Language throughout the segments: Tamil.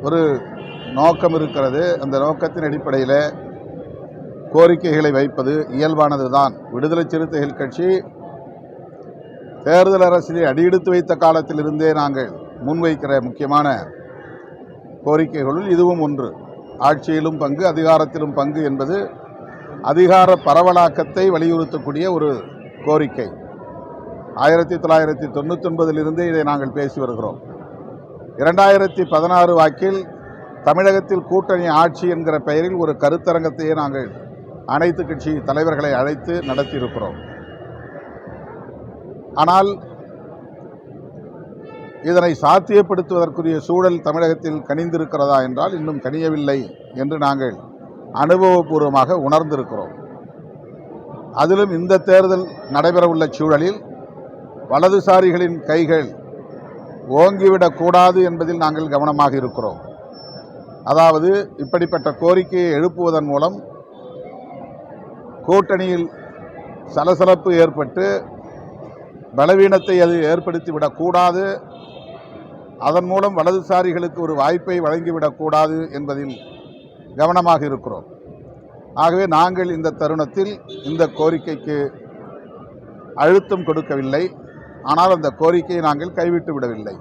ஒரு நோக்கம் இருக்கிறது. அந்த நோக்கத்தின் அடிப்படையில் கோரிக்கைகளை வைப்பது இயல்பானது தான். விடுதலை சிறுத்தைகள் கட்சி தேர்தல் அரசியலை அடியெடுத்து வைத்த காலத்திலிருந்தே நாங்கள் முன்வைக்கிற முக்கியமான கோரிக்கைகளுள் இதுவும் ஒன்று. ஆட்சியிலும் பங்கு, அதிகாரத்திலும் பங்கு என்பது அதிகார பரவலாக்கத்தை வலியுறுத்தக்கூடிய ஒரு கோரிக்கை. 1999 இதை நாங்கள் பேசி வருகிறோம். 2016 வாக்கில் தமிழகத்தில் கூட்டணி ஆட்சி என்கிற பெயரில் ஒரு கருத்தரங்கத்தையே நாங்கள் அனைத்து கட்சி தலைவர்களை அழைத்து நடத்தியிருக்கிறோம். ஆனால் இதனை சாத்தியப்படுத்துவதற்குரிய சூழல் தமிழகத்தில் கனிந்திருக்கிறதா என்றால் இன்னும் கனியவில்லை என்று நாங்கள் அனுபவபூர்வமாக உணர்ந்திருக்கிறோம். அதிலும் இந்த தேர்தல் நடைபெறவுள்ள சூழலில் வலதுசாரிகளின் கைகள் ஓங்கிவிடக்கூடாது என்பதில் நாங்கள் கவனமாக இருக்கிறோம். அதாவது இப்படிப்பட்ட கோரிக்கையை எழுப்புவதன் மூலம் கூட்டணியில் சலசலப்பு ஏற்பட்டு பலவீனத்தை அது ஏற்படுத்திவிடக்கூடாது, அதன் மூலம் வலதுசாரிகளுக்கு ஒரு வாய்ப்பை வழங்கிவிடக்கூடாது என்பதில் கவனமாக இருக்கிறோம். ஆகவே நாங்கள் இந்த தருணத்தில் இந்த கோரிக்கைக்கு அழுத்தம் கொடுக்கவில்லை. ஆனால் அந்த கோரிக்கையை நாங்கள் கைவிட்டு விடவில்லை.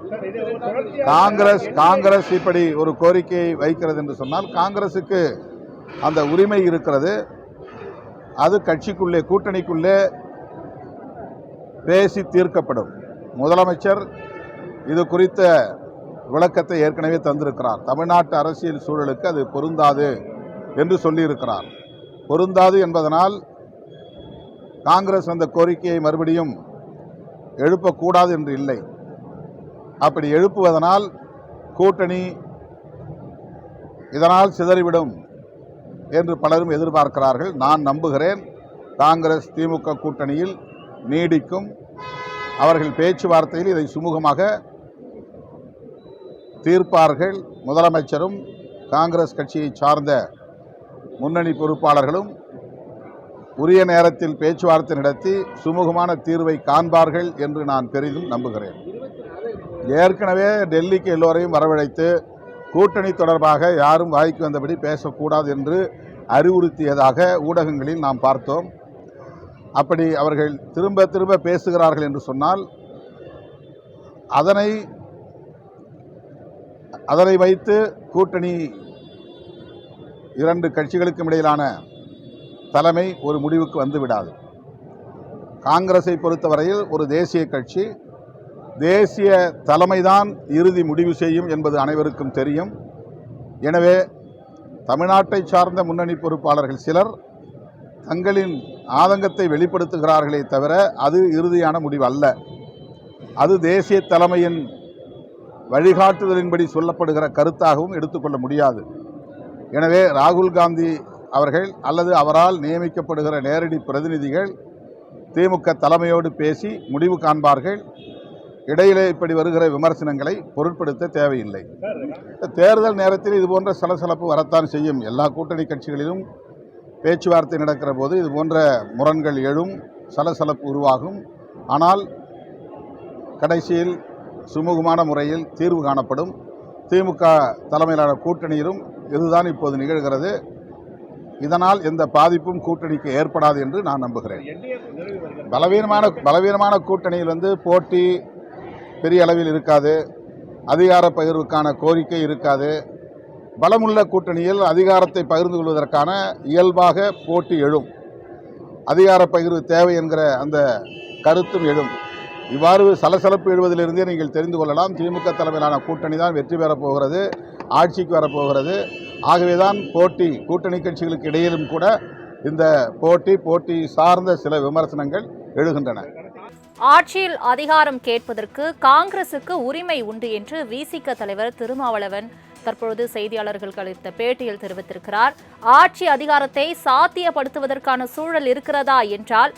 காங்கிரஸ் இப்படி ஒரு கோரிக்கையை வைக்கிறது என்று சொன்னால் காங்கிரசுக்கு அந்த உரிமை இருக்கிறது. அது கட்சிக்குள்ளே, கூட்டணிக்குள்ளே பேசி தீர்க்கப்படும். முதலமைச்சர் இது குறித்த விளக்கத்தை ஏற்கனவே தந்திருக்கிறார். தமிழ்நாட்டு அரசியல் சூழலுக்கு அது பொருந்தாது என்று சொல்லியிருக்கிறார். பொருந்தாது என்பதனால் காங்கிரஸ் அந்த கோரிக்கையை மறுபடியும் எழுப்பக்கூடாது என்று இல்லை. அப்படி எழுப்புவதனால் கூட்டணி இதனால் சிதறிவிடும் என்று பலரும் எதிர்பார்க்கிறார்கள். நான் நம்புகிறேன் காங்கிரஸ் திமுக கூட்டணியில் நீடிக்கும். அவர்கள் பேச்சுவார்த்தையில் இதை சுமூகமாக தீர்ப்பார்கள். முதலமைச்சரும் காங்கிரஸ் கட்சியை சார்ந்த முன்னணி பொறுப்பாளர்களும் உரிய நேரத்தில் பேச்சுவார்த்தை நடத்தி சுமூகமான தீர்வை காண்பார்கள் என்று நான் பெரிதும் நம்புகிறேன். ஏற்கனவே டெல்லிக்கு எல்லோரையும் வரவழைத்து கூட்டணி தொடர்பாக யாரும் வாய்க்கு வந்தபடி பேசக்கூடாது என்று அறிவுறுத்தியதாக ஊடகங்களில் நாம் பார்த்தோம். அப்படி அவர்கள் திரும்ப திரும்ப பேசுகிறார்கள் என்று சொன்னால் அதனை வைத்து கூட்டணி இரண்டு கட்சிகளுக்கும் இடையிலான தலைமை ஒரு முடிவுக்கு வந்துவிடாது. காங்கிரஸை பொறுத்தவரையில் ஒரு தேசிய கட்சி, தேசிய தலைமைதான் இறுதி முடிவு செய்யும் என்பது அனைவருக்கும் தெரியும். எனவே தமிழ்நாட்டை சார்ந்த முன்னணி பொறுப்பாளர்கள் சிலர் தங்களின் ஆதங்கத்தை வெளிப்படுத்துகிறார்களே தவிர அது இறுதியான முடிவு அல்ல. அது தேசிய தலைமையின் வழிகாட்டுதலின்படி சொல்லப்படுகிற கருத்தாகவும் எடுத்துக்கொள்ள முடியாது. எனவே ராகுல் காந்தி அவர்கள் அல்லது அவரால் நியமிக்கப்படுகிற நேரடி பிரதிநிதிகள் திமுக தலைமையோடு பேசி முடிவு காண்பார்கள். இடையிலே இப்படி வருகிற விமர்சனங்களை பொருட்படுத்த தேவையில்லை. தேர்தல் நேரத்தில் இதுபோன்ற சலசலப்பு வரத்தான் செய்யும். எல்லா கூட்டணி கட்சிகளிலும் பேச்சுவார்த்தை நடக்கிற போது இதுபோன்ற முரண்கள் எழும், சலசலப்பு உருவாகும். ஆனால் கடைசியில் சுமூகமான முறையில் தீர்வு காணப்படும். திமுக தலைமையிலான கூட்டணியிலும் இதுதான் இப்போது நிகழ்கிறது. இதனால் எந்த பாதிப்பும் கூட்டணிக்கு ஏற்படாது என்று நான் நம்புகிறேன். பலவீனமான கூட்டணியில் போட்டி பெரிய அளவில் இருக்காது, அதிகார பகிர்வுக்கான கோரிக்கை இருக்காது. பலமுள்ள கூட்டணியில் அதிகாரத்தை பகிர்ந்து கொள்வதற்கான இயல்பாக போட்டி எழும், அதிகார பகிர்வு தேவை என்கிற அந்த கருத்தும் எழும். இவ்வாறு சலசலப்பு எழுவதிலிருந்தே நீங்கள் தெரிந்து கொள்ளலாம் திமுக தலைமையிலான கூட்டணி தான் வெற்றி பெறப் போகிறது, ஆட்சிக்கு வரப்போகிறது. ஆகவேதான் கூட்டணி கட்சிகளுக்கு இடையிலும் கூட இந்த போட்டி சார்ந்த சில விமர்சனங்கள் எழுகின்றன. ஆட்சியில் அதிகாரம் கேட்பதற்கு காங்கிரசுக்கு உரிமை உண்டு என்று விசிக தலைவர் திருமாவளவன் தற்பொழுது செய்தியாளர்களுக்கு அளித்த பேட்டியில் தெரிவித்திருக்கிறார். ஆட்சி அதிகாரத்தை சாத்தியப்படுத்துவதற்கான சூழல் இருக்கிறதா என்றால்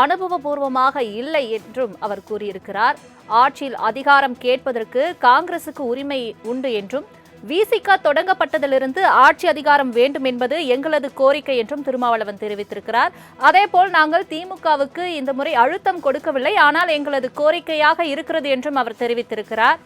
அனுபவபூர்வமாக இல்லை என்றும் அவர் கூறியிருக்கிறார். ஆட்சியில் அதிகாரம் கேட்பதற்கு காங்கிரசுக்கு உரிமை உண்டு என்றும் விசிக தொடங்கப்பட்டதிலிருந்து ஆட்சி அதிகாரம் வேண்டும் என்பது எங்களது கோரிக்கை என்றும் திருமாவளவன் தெரிவித்திருக்கிறார். அதேபோல் நாங்கள் திமுகவுக்கு இந்த முறை அழுத்தம் கொடுக்கவில்லை, ஆனால் எங்களது கோரிக்கையாக இருக்கிறது என்றும் அவர் தெரிவித்திருக்கிறார்.